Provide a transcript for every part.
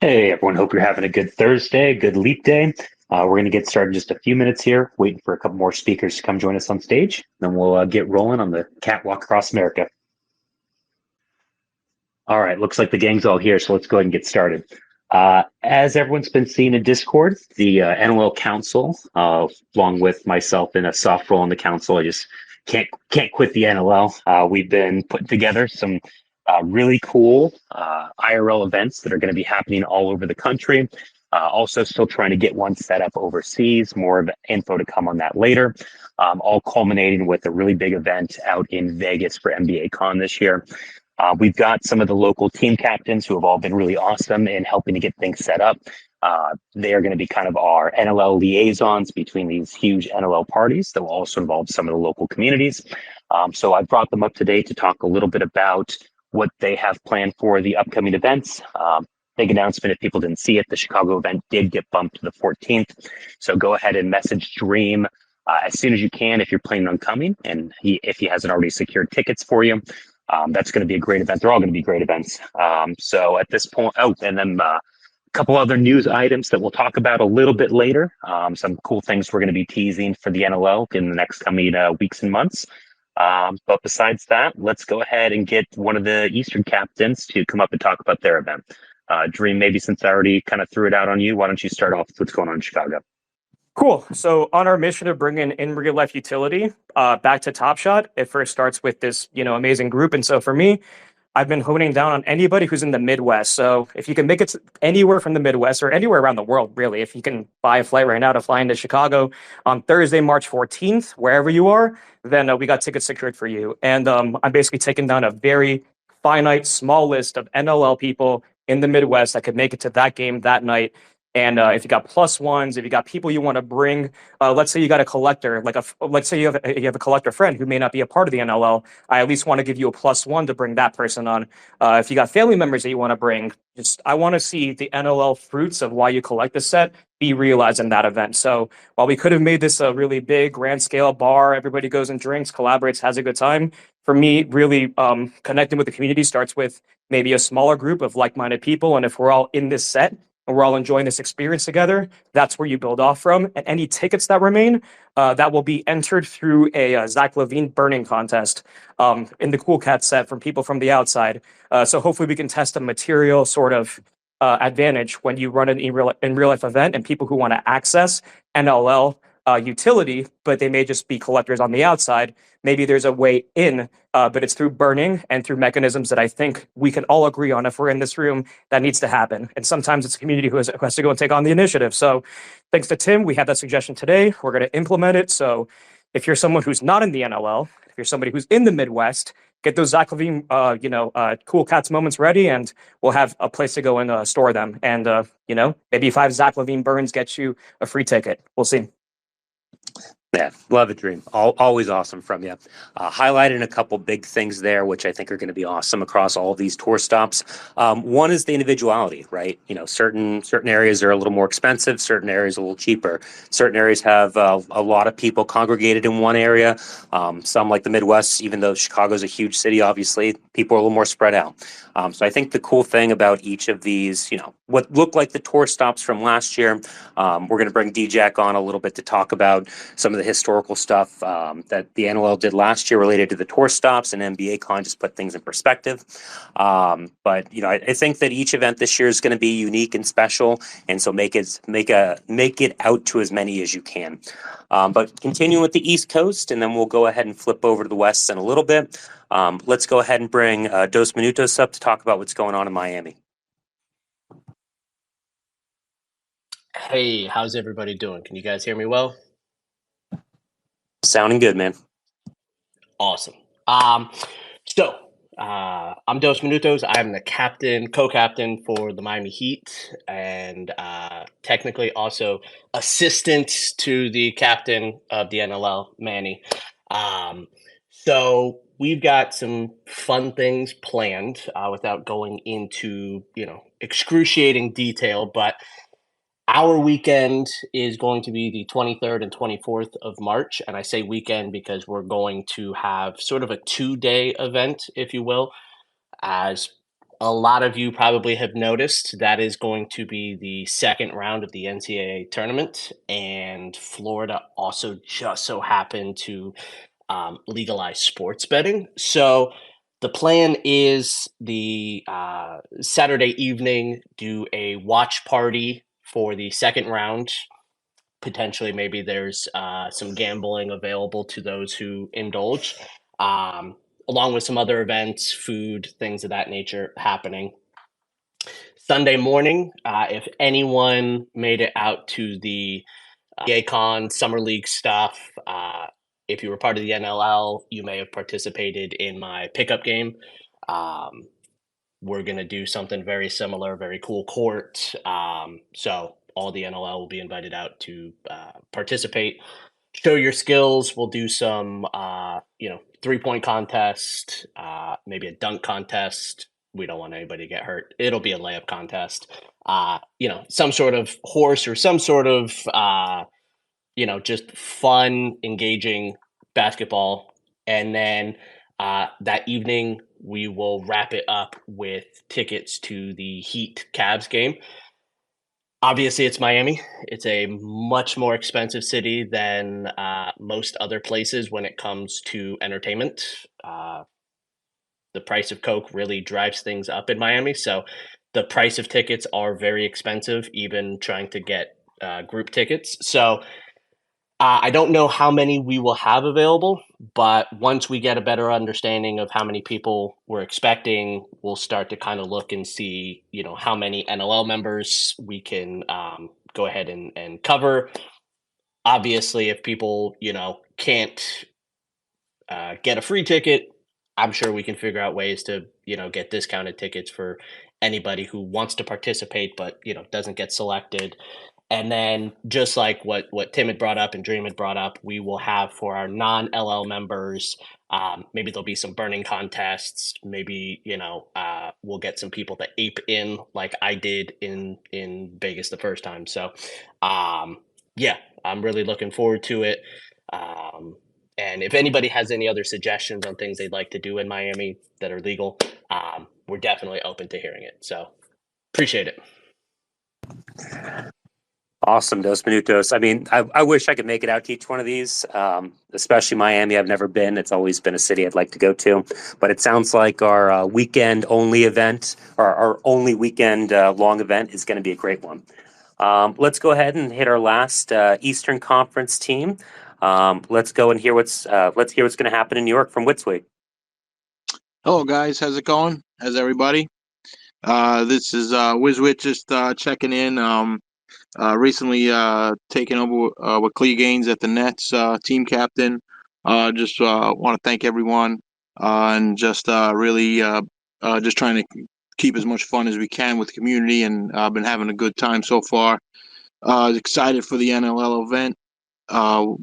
Hey everyone, hope you're having a good Thursday, good leap day. We're going to get started in just a few minutes here, waiting for a couple more speakers to come join us on stage. Then we'll get rolling on the catwalk across America. All right, looks like the gang's all here, so let's go ahead and get started. As everyone's been seeing in Discord, the NLL Council, along with myself in a soft role in the council, I just can't quit the NLL. We've been putting together some really cool IRL events that are going to be happening all over the country. Also, still trying to get one set up overseas. More of info to come on that later. All culminating with a really big event out in Vegas for NBA Con this year. We've got some of the local team captains who have all been really awesome in helping to get things set up. They are going to be kind of our NLL liaisons between these huge NLL parties that will also involve some of the local communities. So I brought them up today to talk a little bit about what they have planned for the upcoming events. Big announcement if people didn't see it, the Chicago event did get bumped to the 14th. So go ahead and message Dream as soon as you can if you're planning on coming and if he hasn't already secured tickets for you. That's going to be a great event. They're all going to be great events. So at this point, and then a couple other news items that we'll talk about a little bit later. Some cool things we're going to be teasing for the NLL in the next coming weeks and months. But besides that, let's go ahead and get one of the Eastern captains to come up and talk about their event. Dream, maybe since I already kind of threw it out on you, why don't you start off with what's going on in Chicago? Cool. So on our mission of bringing in real life utility back to Top Shot, it first starts with this, amazing group. And so for me, I've been honing down on anybody who's in the Midwest. So if you can make it anywhere from the Midwest or anywhere around the world, really, if you can buy a flight right now to fly into Chicago on Thursday, March 14th, wherever you are, then we got tickets secured for you. And I'm basically taking down a very finite, small list of NLL people in the Midwest that could make it to that game that night. And if you got plus ones, if you got people you want to bring, let's say you got a collector, let's say you have a collector friend who may not be a part of the NLL. I at least want to give you a plus one to bring that person on. If you got family members that you want to bring, I want to see the NLL fruits of why you collect the set be realized in that event. So while we could have made this a really big, grand scale bar, everybody goes and drinks, collaborates, has a good time. For me, really connecting with the community starts with maybe a smaller group of like-minded people, and if we're all in this set and we're all enjoying this experience together, that's where you build off from. And any tickets that remain, that will be entered through a Zach Levine burning contest in the Cool Cat set from people from the outside. So hopefully we can test a material sort of advantage when you run an in real life event and people who want to access NLL utility, but they may just be collectors on the outside. Maybe there's a way in, but it's through burning and through mechanisms that I think we can all agree on if we're in this room that needs to happen. And sometimes it's a community who has to go and take on the initiative. So thanks to Tim, we had that suggestion today. We're going to implement it. So if you're someone who's not in the NLL, if you're somebody who's in the Midwest, get those Zach Levine, Cool Cats moments ready, and we'll have a place to go and store them. And, maybe 5 Zach Levine burns get you a free ticket. We'll see. Yeah, love it, Dream. Always awesome from you. Highlighting a couple big things there, which I think are going to be awesome across all of these tour stops. One is the individuality, right? Certain areas are a little more expensive, certain areas a little cheaper. Certain areas have a lot of people congregated in one area. Some, like the Midwest, even though Chicago's a huge city, obviously, people are a little more spread out. So I think the cool thing about each of these, what looked like the tour stops from last year, we're going to bring D-Jack on a little bit to talk about some of the historical stuff that the NLL did last year related to the tour stops, and NBA Con just put things in perspective. But I think that each event this year is going to be unique and special, and so make it out to as many as you can. But continuing with the East Coast, and then we'll go ahead and flip over to the West in a little bit. Let's go ahead and bring Dos Minutos up to talk about what's going on in Miami. Hey, how's everybody doing? Can you guys hear me well? Sounding good, man. Awesome. So I'm Dos Minutos. I'm the co-captain for the Miami Heat, and technically also assistant to the captain of the NLL, Manny. So we've got some fun things planned without going into, excruciating detail, but our weekend is going to be the 23rd and 24th of March. And I say weekend because we're going to have sort of a 2-day event, if you will, as a lot of you probably have noticed that is going to be the second round of the NCAA tournament, and Florida also just so happened to legalize sports betting. So the plan is the Saturday evening, do a watch party for the second round. Potentially, maybe there's some gambling available to those who indulge, along with some other events, food, things of that nature happening. Sunday morning, if anyone made it out to the ACON Summer League stuff, if you were part of the NLL, you may have participated in my pickup game. We're going to do something very similar, very cool court. So all the NLL will be invited out to participate, show your skills. We'll do some, 3-point contest, maybe a dunk contest. We don't want anybody to get hurt. It'll be a layup contest. Some sort of horse or some sort of, just fun, engaging basketball. And then that evening, we will wrap it up with tickets to the Heat Cavs game. Obviously, it's Miami. It's a much more expensive city than most other places when it comes to entertainment. The price of Coke really drives things up in Miami. So the price of tickets are very expensive, even trying to get group tickets. So I don't know how many we will have available, but once we get a better understanding of how many people we're expecting, we'll start to kind of look and see, how many NLL members we can go ahead and cover. Obviously, if people, can't get a free ticket, I'm sure we can figure out ways to, get discounted tickets for anybody who wants to participate, but, doesn't get selected. And then just like what Tim had brought up and Dream had brought up, we will have for our non-LL members, maybe there'll be some burning contests. Maybe, we'll get some people to ape in like I did in Vegas the first time. So, yeah, I'm really looking forward to it. And if anybody has any other suggestions on things they'd like to do in Miami that are legal, we're definitely open to hearing it. So appreciate it. Awesome, Dos Minutos. I mean, I wish I could make it out to each one of these, especially Miami. I've never been. It's always been a city I'd like to go to. But it sounds like our weekend-only event, or our only weekend-long event, is going to be a great one. Let's go ahead and hit our last Eastern Conference team. Let's go and hear what's going to happen in New York from Witswig. Hello, guys. How's it going? How's everybody? This is Wizwit just checking in. Recently taken over with Clee Gaines at the Nets, team captain. Just want to thank everyone and just really just trying to keep as much fun as we can with the community, and I've been having a good time so far. Excited for the NLL event.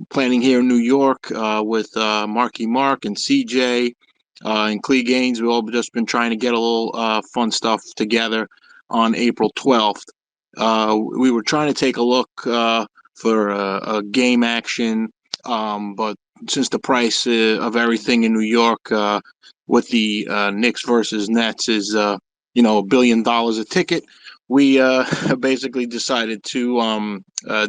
Planning here in New York with Marky Mark and CJ and Clee Gaines. We've all just been trying to get a little fun stuff together on April 12th. We were trying to take a look for a game action, but since the price of everything in New York with the Knicks versus Nets is $1 billion a ticket, we basically decided to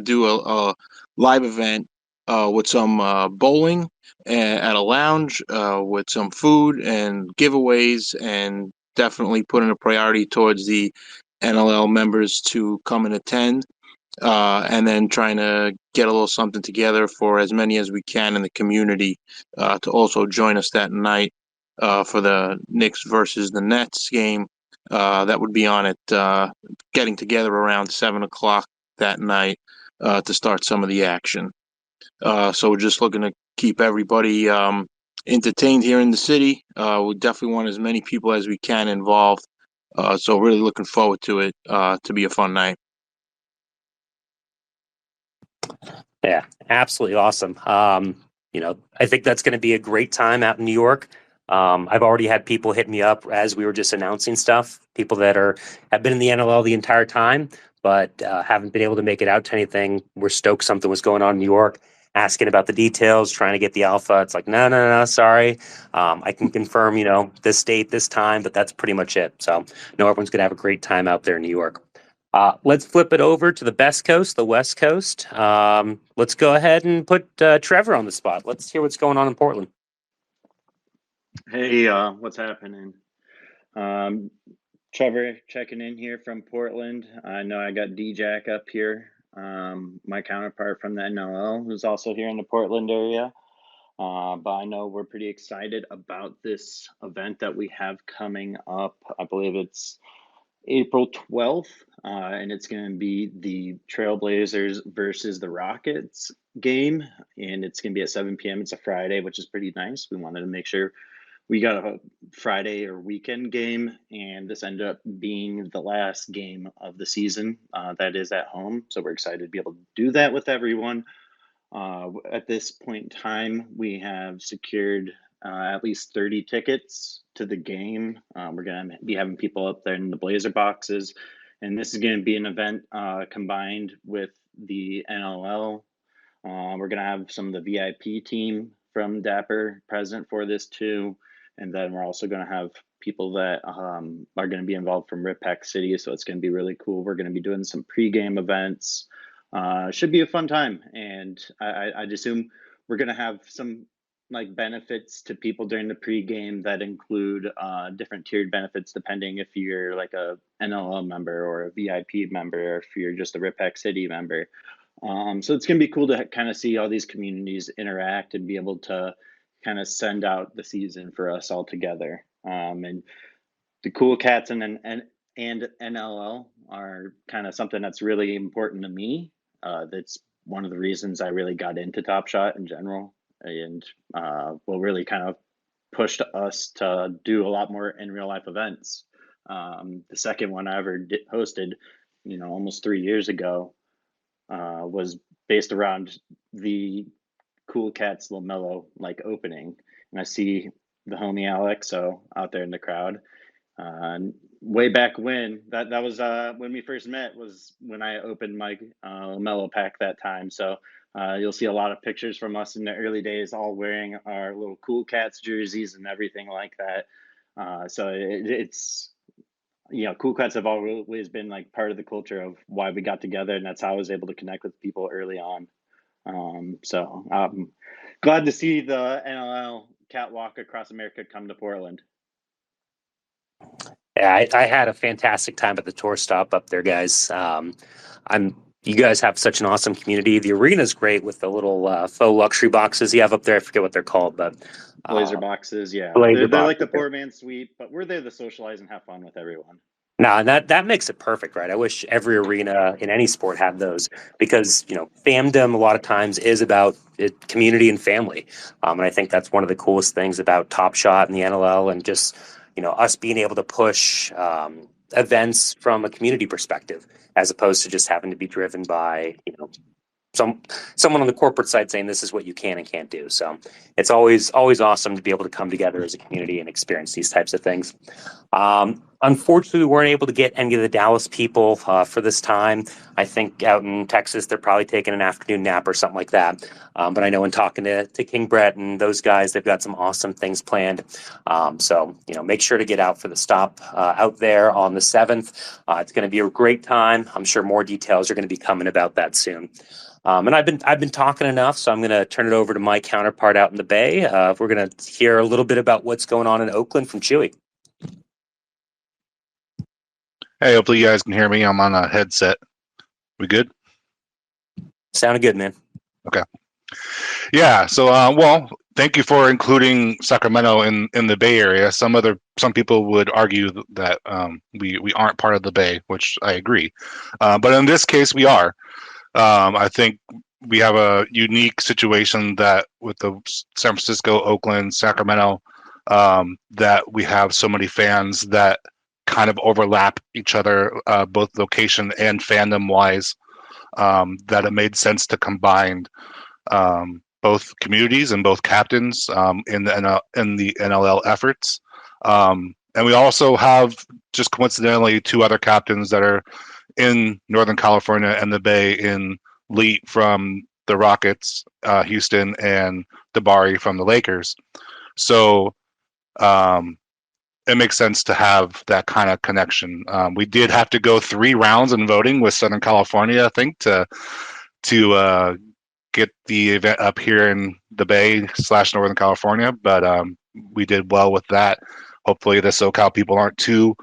do a live event with some bowling at a lounge with some food and giveaways, and definitely putting a priority towards the NLL members to come and attend, and then trying to get a little something together for as many as we can in the community to also join us that night for the Knicks versus the Nets game. That would be on at getting together around 7 o'clock that night to start some of the action. So we're just looking to keep everybody entertained here in the city. We definitely want as many people as we can involved. So really looking forward to it to be a fun night. Yeah, absolutely awesome. I think that's going to be a great time out in New York. I've already had people hit me up as we were just announcing stuff. People that have been in the NLL the entire time, but haven't been able to make it out to anything. We're stoked something was going on in New York. asking about the details, trying to get the alpha. It's like, no, sorry. I can confirm, this date, this time, but that's pretty much it. So no, everyone's going to have a great time out there in New York. Let's flip it over to the best coast, the West Coast. Let's go ahead and put Trevor on the spot. Let's hear what's going on in Portland. Hey, what's happening? Trevor checking in here from Portland. I know I got D-Jack up here, my counterpart from the NLL, who's also here in the Portland area. But I know we're pretty excited about this event that we have coming up. I believe it's April 12th, and it's going to be the Trailblazers versus the Rockets game, and it's going to be at 7 p.m. It's a Friday, which is pretty nice. We wanted to make sure we got a Friday or weekend game, and this ended up being the last game of the season that is at home. So we're excited to be able to do that with everyone. At this point in time, we have secured at least 30 tickets to the game. We're going to be having people up there in the Blazer boxes, and this is going to be an event combined with the NLL. We're going to have some of the VIP team from Dapper present for this too. And then we're also going to have people that are going to be involved from Rip Pack City. So it's going to be really cool. We're going to be doing some pregame events. Should be a fun time. And I'd assume we're going to have some like benefits to people during the pregame that include different tiered benefits depending if you're like a NLL member or a VIP member, or if you're just a Rip Pack City member. So it's going to be cool to kind of see all these communities interact and be able to kind of send out the season for us all together. And the Cool Cats and NLL are kind of something that's really important to me. That's one of the reasons I really got into Top Shot in general, and will really kind of pushed us to do a lot more in real life events. The second one I ever hosted, almost 3 years ago, was based around the Cool Cats LaMelo like opening, and I see the homie Alexo out there in the crowd. Way back when that was when we first met, was when I opened my LaMelo pack that time. So you'll see a lot of pictures from us in the early days, all wearing our little Cool Cats jerseys and everything like that. So it's Cool Cats have always been like part of the culture of why we got together, and that's how I was able to connect with people early on. So I'm glad to see the NLL Catwalk across America come to Portland. Yeah, I had a fantastic time at the tour stop up there, guys. You guys have such an awesome community. The arena's great with the little faux luxury boxes you have up there. I forget what they're called, but Blazer boxes, yeah. Blazer they're like the boxes. poor man's suite, but we're there to socialize and have fun with everyone. No, that makes it perfect, right? I wish every arena in any sport had those, because famdom a lot of times is about community and family, and I think that's one of the coolest things about Top Shot and the NLL, and just us being able to push events from a community perspective, as opposed to just having to be driven by someone on the corporate side saying this is what you can and can't do. So it's always awesome to be able to come together as a community and experience these types of things. Unfortunately, we weren't able to get any of the Dallas people for this time. I think out in Texas, they're probably taking an afternoon nap or something like that. But I know in talking to King Brett and those guys, they've got some awesome things planned. So make sure to get out for the stop out there on the 7th. It's going to be a great time. I'm sure more details are going to be coming about that soon. And I've been talking enough, so I'm going to turn it over to my counterpart out in the Bay. We're going to hear a little bit about what's going on in Oakland from Chewy. Hey, hopefully you guys can hear me. I'm on a headset. We good? Sounded good, man. Okay. Yeah. So, well, thank you for including Sacramento in the Bay Area. Some people would argue that we aren't part of the Bay, which I agree. But in this case, we are. I think we have a unique situation that with the San Francisco, Oakland, Sacramento, that we have so many fans that kind of overlap each other, both location and fandom wise, that it made sense to combine both communities and both captains in the NLL efforts. And we also have, just coincidentally, two other captains that are in Northern California and the Bay, in Lee from the Rockets, Houston, and Dabari from the Lakers. So it makes sense to have that kind of connection. We did have to go 3 rounds in voting with Southern California, I think, to get the event up here in the Bay / Northern California, but we did well with that. Hopefully the SoCal people aren't too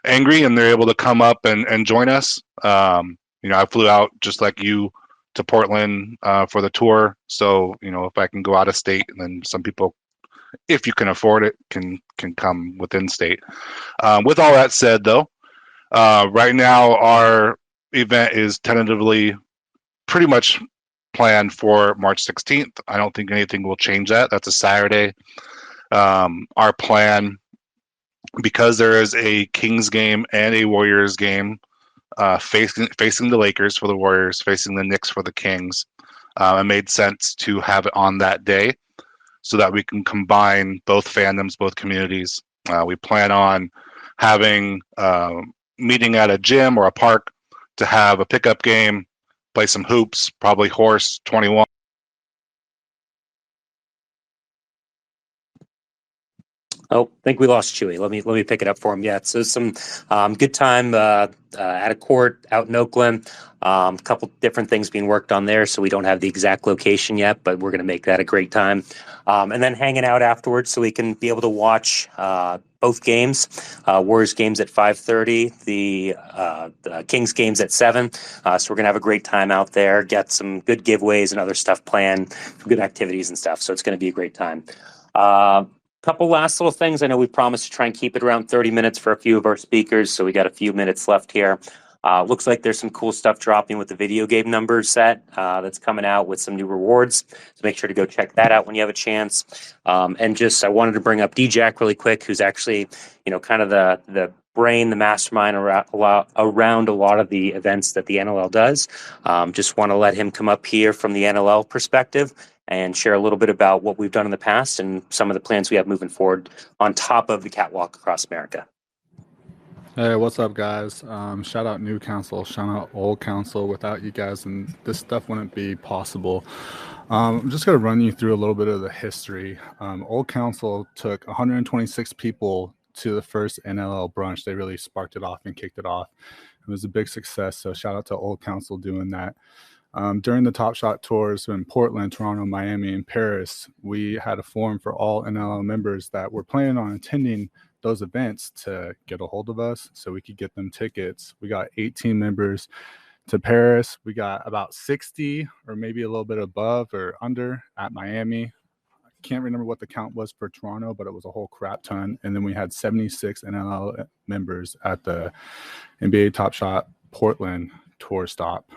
angry and they're able to come up and join us. I flew out just like you to Portland for the tour. So, if I can go out of state, and then some people, if you can afford it, can come within state. With all that said, though, right now our event is tentatively pretty much planned for March 16th. I don't think anything will change that. That's a Saturday. Our plan, because there is a Kings game and a Warriors game, facing the Lakers for the Warriors, facing the Knicks for the Kings, it made sense to have it on that day so that we can combine both fandoms, both communities. We plan on having meeting at a gym or a park to have a pickup game, play some hoops, probably horse 21. Oh, I think we lost Chewy. Let me pick it up for him. Yeah, so some good time at a court out in Oakland. A couple different things being worked on there, so we don't have the exact location yet, but we're going to make that a great time. And then hanging out afterwards, so we can be able to watch both games. Warriors games at 5:30, the Kings games at 7. So we're going to have a great time out there. Get some good giveaways and other stuff planned, good activities and stuff. So it's going to be a great time. Couple last little things. I know we promised to try and keep it around 30 minutes for a few of our speakers, so we got a few minutes left here. Looks like there's some cool stuff dropping with the video game numbers set that's coming out with some new rewards. So make sure to go check that out when you have a chance. And just, I wanted to bring up D-Jack really quick, who's actually, kind of the brain, the mastermind around a lot of the events that the NLL does. Just want to let him come up here from the NLL perspective and share a little bit about what we've done in the past and some of the plans we have moving forward on top of the Catwalk across America. Hey, what's up, guys? Shout out new council, shout out old council. Without you guys, and this stuff wouldn't be possible. I'm just going to run you through a little bit of the history. Old council took 126 people to the first NLL brunch. They really sparked it off and kicked it off. It was a big success, so shout out to old council doing that. During the Top Shot tours in Portland, Toronto, Miami, and Paris, we had a forum for all NLL members that were planning on attending those events to get a hold of us so we could get them tickets. We got 18 members to Paris. We got about 60 or maybe a little bit above or under at Miami. I can't remember what the count was for Toronto, but it was a whole crap ton. And then we had 76 NLL members at the NBA Top Shot Portland tour stop.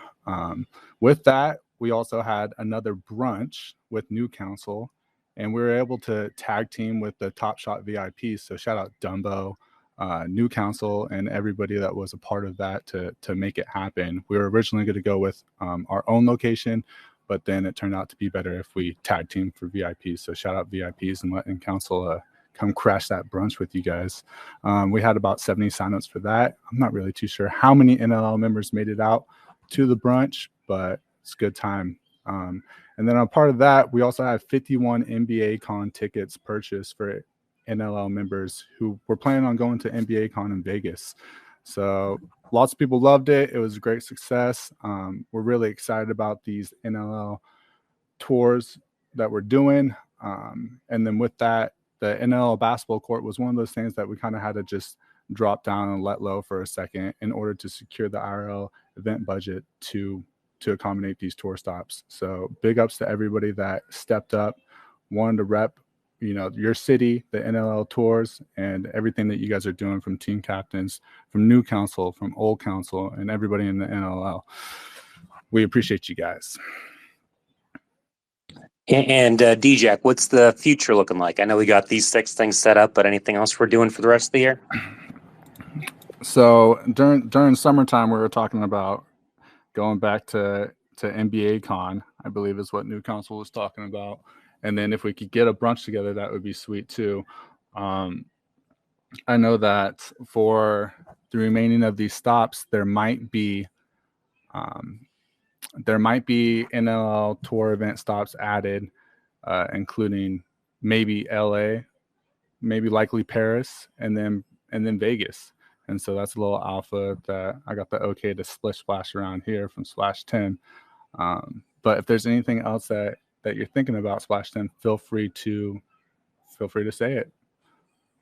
With that, we also had another brunch with new council, and we were able to tag team with the Top Shot VIPs. So shout out Dumbo, new council, and everybody that was a part of that to make it happen. We were originally going to go with our own location, but then it turned out to be better if we tag team for VIPs. So shout out VIPs and letting council come crash that brunch with you guys. We had about 70 signups for that. I'm not really too sure how many NLL members made it out to the brunch, but it's a good time. And then on part of that, we also have 51 NBA Con tickets purchased for NLL members who were planning on going to NBA Con in Vegas. So lots of people loved it. It was a great success. We're really excited about these NLL tours that we're doing. And then with that, the NLL basketball court was one of those things that we kind of had to just drop down and let low for a second in order to secure the IRL event budget to accommodate these tour stops. So big ups to everybody that stepped up, wanted to rep, your city, the NLL tours, and everything that you guys are doing, from team captains, from new council, from old council, and everybody in the NLL. We appreciate you guys. And D-Jack, what's the future looking like? I know we got these 6 things set up, but anything else we're doing for the rest of the year? So during summertime, we were talking about going back to NBA Con, I believe is what new council was talking about. And then if we could get a brunch together, that would be sweet too. I know that for the remaining of these stops, there might be there might be NLL tour event stops added, including maybe LA, maybe likely Paris, and then Vegas. And so that's a little alpha that I got the okay to splash around here from Splash 10. But if there's anything else that you're thinking about Splash 10, feel free to say it.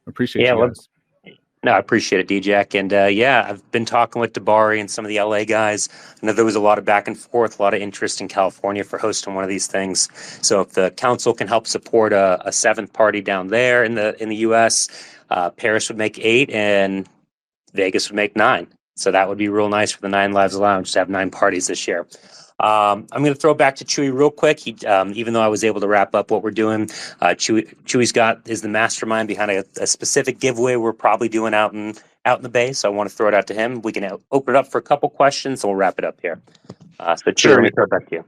Appreciate you guys. No, I appreciate it, D-Jack. And yeah, I've been talking with Dabari and some of the LA guys. I know there was a lot of back and forth, a lot of interest in California for hosting one of these things. So if the council can help support a seventh party down there in the US, Paris would make 8 and Vegas would make 9. So that would be real nice for the 9 Lives Lounge to have 9 parties this year. I'm going to throw it back to Chewy real quick. He, even though I was able to wrap up what we're doing, Chewy's is the mastermind behind a specific giveaway we're probably doing out in the Bay. So I want to throw it out to him. We can open it up for a couple questions, and we'll wrap it up here. So Chewy, let me throw it back to you.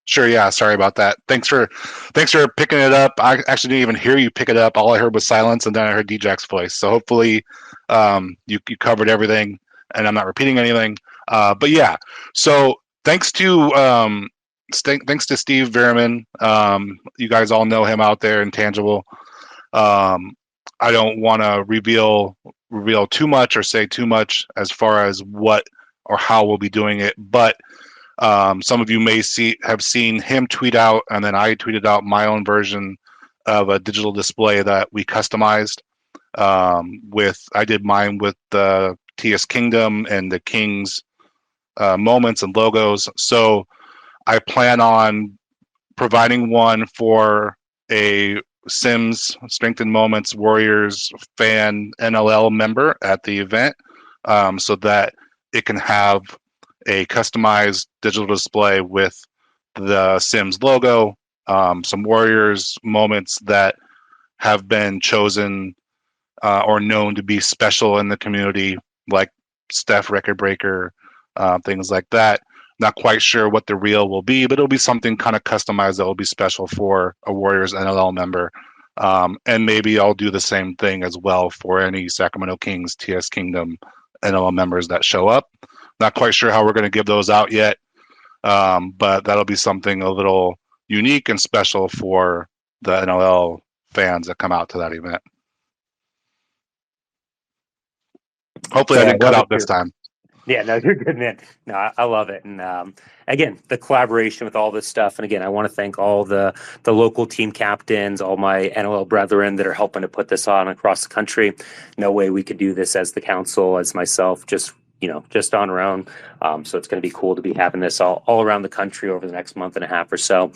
Sure. Yeah. Sorry about that. Thanks for picking it up. I actually didn't even hear you pick it up. All I heard was silence, and then I heard D-Jack's voice. So hopefully, you covered everything, and I'm not repeating anything. But yeah. So thanks to Steve Veerman. You guys all know him out there in Tangible. I don't want to reveal too much or say too much as far as what or how we'll be doing it, but some of you may have seen him tweet out, and then I tweeted out my own version of a digital display that we customized. I did mine with the TS Kingdom and the King's moments and logos. So I plan on providing one for a Sims Strength and Moments Warriors fan NLL member at the event, so that it can have a customized digital display with the Sims logo, some Warriors moments that have been chosen or known to be special in the community, like Steph Record Breaker, things like that. Not quite sure what the reel will be, but it'll be something kind of customized that will be special for a Warriors NLL member. And maybe I'll do the same thing as well for any Sacramento Kings TS Kingdom NLL members that show up. Not quite sure how we're going to give those out yet, but that'll be something a little unique and special for the NLL fans that come out to that event. Hopefully I didn't cut out this time. Yeah, no, you're good, man. No, I love it. And again, the collaboration with all this stuff. And again, I want to thank all the local team captains, all my NLL brethren that are helping to put this on across the country. No way we could do this as the council, as myself, just on our own. So it's going to be cool to be having this all around the country over the next month and a half or so.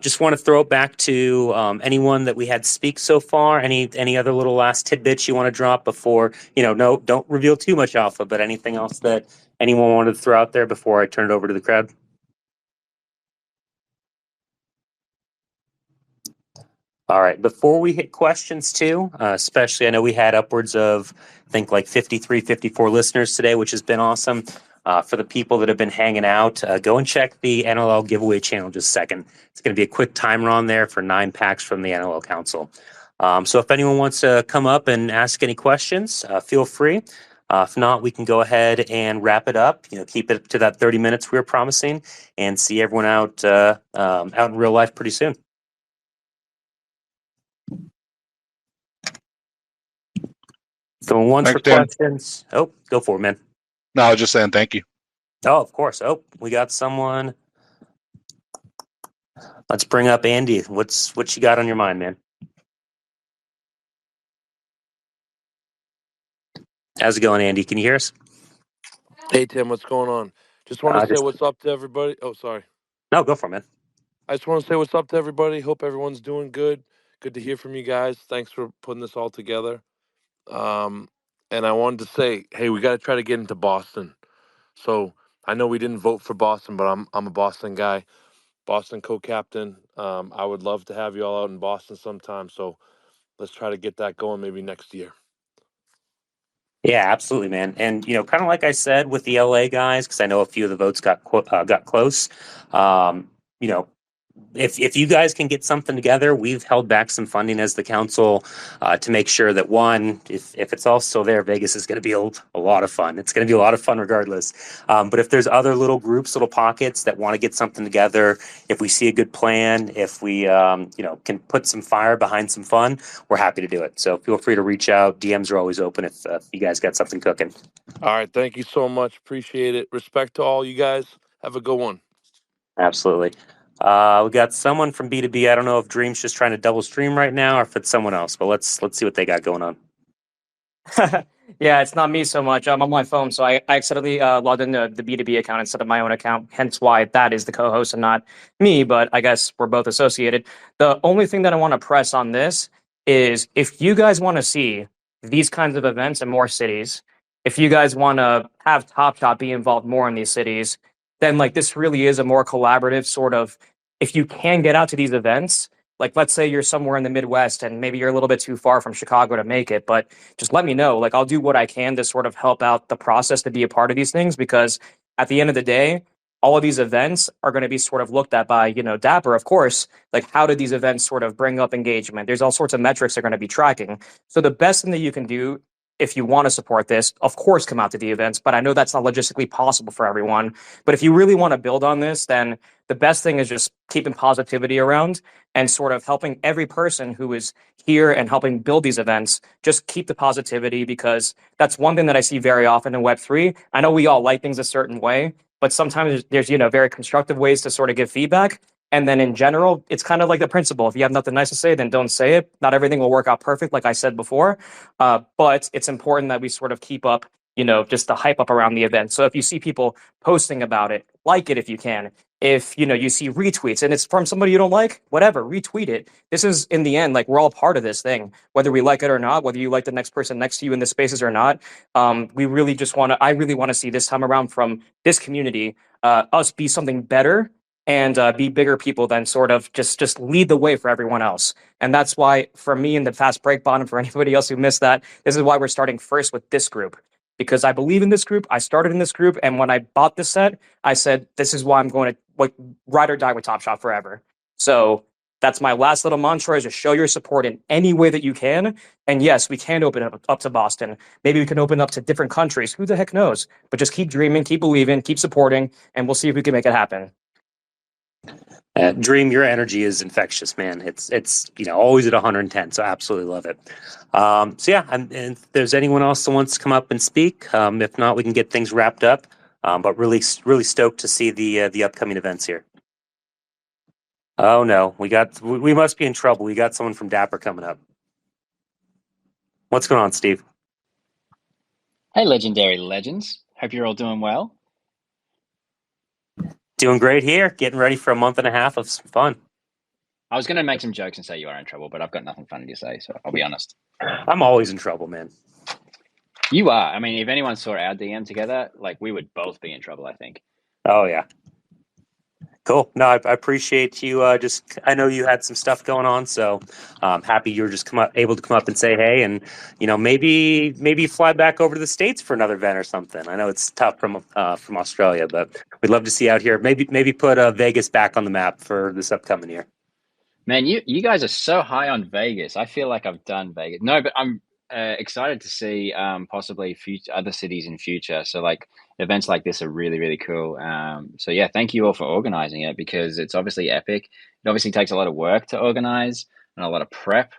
Just want to throw it back to anyone that we had speak so far. Any other little last tidbits you want to drop before, no, don't reveal too much alpha, but anything else that anyone wanted to throw out there before I turn it over to the crowd? All right. Before we hit questions too, especially I know we had upwards of, I think like 53, 54 listeners today, which has been awesome. For the people that have been hanging out, go and check the NLL giveaway channel just a second. It's going to be a quick timer on there for 9 packs from the NLL Council. So if anyone wants to come up and ask any questions, feel free. If not, we can go ahead and wrap it up. Keep it to that 30 minutes we were promising, and see everyone out in real life pretty soon. Going once for questions. Oh, go for it, man. No, I was just saying thank you. Oh, of course. Oh, we got someone. Let's bring up Andy. What you got on your mind, man? How's it going, Andy? Can you hear us? Hey, Tim, what's going on? Just want to say what's up to everybody. Oh, sorry. No, go for it, man. I just want to say what's up to everybody. Hope everyone's doing good. Good to hear from you guys. Thanks for putting this all together. And I wanted to say, hey, we got to try to get into Boston. So I know we didn't vote for Boston, but I'm a Boston guy, Boston co-captain. I would love to have you all out in Boston sometime. So let's try to get that going maybe next year. Yeah, absolutely, man. And kind of like I said with the LA guys, because I know a few of the votes got close. if you guys can get something together, we've held back some funding as the council to make sure that one, if it's all still there, Vegas is going to be a lot of fun. It's going to be a lot of fun regardless. But if there's other little groups, little pockets that want to get something together, if we see a good plan, if we can put some fire behind some fun, we're happy to do it. So feel free to reach out. DMs are always open if you guys got something cooking. All right. Thank you so much. Appreciate it. Respect to all you guys. Have a good one. Absolutely. We got someone from B2B. I don't know if Dream's just trying to double stream right now or if it's someone else, but let's see what they got going on. Yeah, it's not me so much. I'm on my phone, so I accidentally logged into the B2B account instead of my own account, hence why that is the co-host and not me, but I guess we're both associated. The only thing that I want to press on this is if you guys want to see these kinds of events in more cities, if you guys want to have Top Shot be involved more in these cities, then like this really is a more collaborative sort of, if you can get out to these events, like let's say you're somewhere in the Midwest and maybe you're a little bit too far from Chicago to make it, but just let me know. Like I'll do what I can to sort of help out the process to be a part of these things because at the end of the day, all of these events are going to be sort of looked at by, Dapper, of course. Like how did these events sort of bring up engagement? There's all sorts of metrics they're going to be tracking. So the best thing that you can do if you want to support this, of course, come out to the events, but I know that's not logistically possible for everyone. But if you really want to build on this, then the best thing is just keeping positivity around and sort of helping every person who is here and helping build these events just keep the positivity because that's one thing that I see very often in Web3. I know we all like things a certain way, but sometimes there's very constructive ways to sort of give feedback. And then in general, it's kind of like the principle. If you have nothing nice to say, then don't say it. Not everything will work out perfect, like I said before. But it's important that we sort of keep up, just the hype up around the event. So if you see people posting about it, like it if you can. If you see retweets and it's from somebody you don't like, whatever, retweet it. This is in the end, like we're all part of this thing, whether we like it or not, whether you like the next person next to you in the spaces or not. We really just I really want to see this time around from this community, us be something better and be bigger people than sort of just lead the way for everyone else. And that's why for me in the fast break bottom, for anybody else who missed that, this is why we're starting first with this group. Because I believe in this group. I started in this group. And when I bought this set, I said, this is why I'm going to ride or die with Top Shot forever. So that's my last little mantra is just show your support in any way that you can. And yes, we can open up to Boston. Maybe we can open up to different countries. Who the heck knows? But just keep dreaming, keep believing, keep supporting, and we'll see if we can make it happen. Dream, your energy is infectious, man. It's always at 110, so absolutely love it. So yeah, and if there's anyone else that wants to come up and speak, if not, we can get things wrapped up. But really stoked to see the upcoming events here. Oh no, we must be in trouble. We got someone from Dapper coming up. What's going on, Steve? Hey, legendary legends. Hope you're all doing well. Doing great here. Getting ready for a month and a half of some fun. I was going to make some jokes and say you are in trouble, but I've got nothing funny to say, so I'll be honest. I'm always in trouble, man. You are. I mean, if anyone saw our DM together, like we would both be in trouble, I think. Oh yeah. Cool. No, I appreciate you. I know you had some stuff going on, so happy you're just able to come up and say hey, and maybe fly back over to the States for another event or something. I know it's tough from Australia, but we'd love to see you out here. Maybe put Vegas back on the map for this upcoming year. Man, you guys are so high on Vegas. I feel like I've done Vegas. No, but I'm excited to see possibly other cities in future. So like events like this are really, really cool. So yeah, thank you all for organizing it because it's obviously epic. It obviously takes a lot of work to organize and a lot of prep.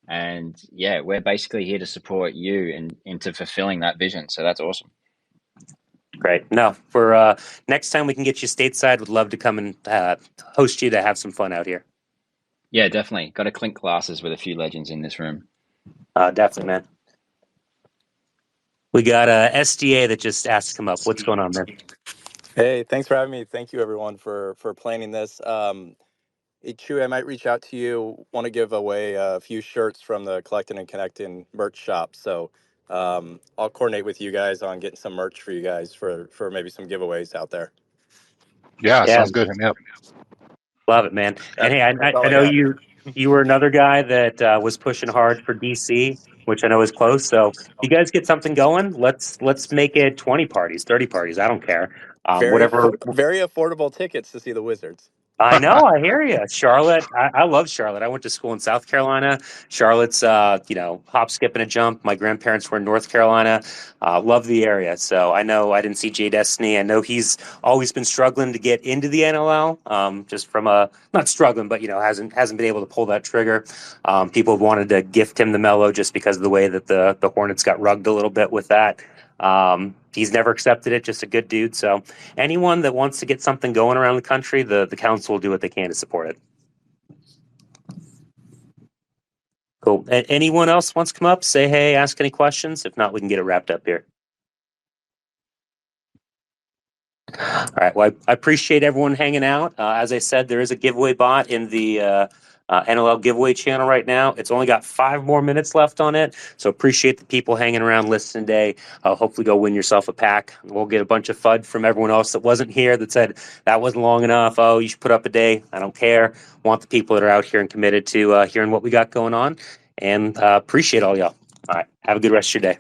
And yeah, we're basically here to support you into fulfilling that vision. So that's awesome. Great. No, for next time we can get you stateside, would love to come and host you to have some fun out here. Yeah, definitely. Got to clink glasses with a few legends in this room. Definitely, man. We got SDA that just asked to come up. What's going on, man? Hey, thanks for having me. Thank you, everyone, for planning this. Chewy, I might reach out to you. Want to give away a few shirts from the Collecting and Connecting merch shop. So I'll coordinate with you guys on getting some merch for you guys for maybe some giveaways out there. Yeah, sounds good. Hit me up. Love it, man. And hey, I know you were another guy that was pushing hard for DC, which I know is close. So you guys get something going. Let's make it 20 parties, 30 parties. I don't care. Very Whatever. very affordable tickets to see the Wizards. I know, I hear you. Charlotte, I love Charlotte. I went to school in South Carolina. Charlotte's, hop, skip, and a jump. My grandparents were in North Carolina. Love the area. So I know I didn't see Jay Destiny. I know he's always been struggling to get into the NLL. Just from not struggling, but hasn't been able to pull that trigger. People have wanted to gift him the mellow just because of the way that the Hornets got rugged a little bit with that. He's never accepted it. Just a good dude. So anyone that wants to get something going around the country, the council will do what they can to support it. Cool. Anyone else wants to come up, say hey, ask any questions? If not, we can get it wrapped up here. All right. Well, I appreciate everyone hanging out. As I said, there is a giveaway bot in the NLL giveaway channel right now. It's only got 5 more minutes left on it. So appreciate the people hanging around listening today. Hopefully go win yourself a pack. We'll get a bunch of FUD from everyone else that wasn't here that said that wasn't long enough. Oh, you should put up a day. I don't care. Want the people that are out here and committed to hearing what we got going on. And appreciate all y'all. All right. Have a good rest of your day.